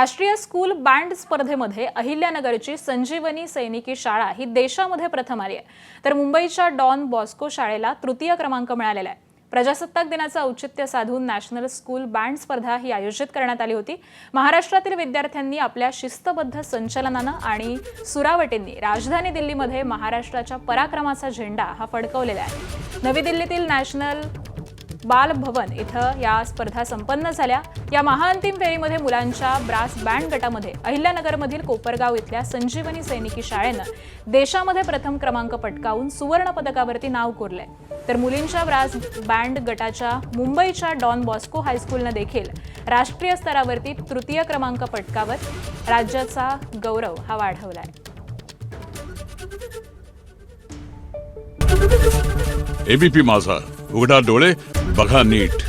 राष्ट्रीय school band स्पर्धेमध्ये अहिल्यानगरची संजीवनी सैनिकी शाळा ही देशामध्ये प्रथम आली आहे, तर मुंबईच्या डॉन बॉस्को शाळेला तृतीय क्रमांक मिळालेला आहे। प्रजासत्ताक दिनाचं औचित्य साधून नॅशनल स्कूल बँड स्पर्धा ही आयोजित करण्यात आली होती। महाराष्ट्रातील विद्यार्थ्यांनी आपल्या शिस्तबद्ध संचलनानं आणि सुरावटींनी राजधानी दिल्लीमध्ये महाराष्ट्राच्या पराक्रमाचा झेंडा हा फडकवलेला आहे। नवी दिल्लीतील नॅशनल बाल भवन इथं या स्पर्धा संपन्न झाल्या। या महाअंतिम फेरीमध्ये मुलांच्या ब्रास बँड गटामध्ये अहिल्यानगरमधील कोपरगाव इथल्या संजीवनी सैनिकी शाळेनं देशामध्ये प्रथम क्रमांक पटकावून सुवर्ण पदकावरती नाव कोरलंय, तर मुलींच्या ब्रास बँड गटाच्या मुंबईच्या डॉन बॉस्को हायस्कूलनं देखील राष्ट्रीय स्तरावरती तृतीय क्रमांक पटकावत राज्याचा गौरव हा वाढवलाय। एबीपी माझा, उघडा डोळे बघा नीट।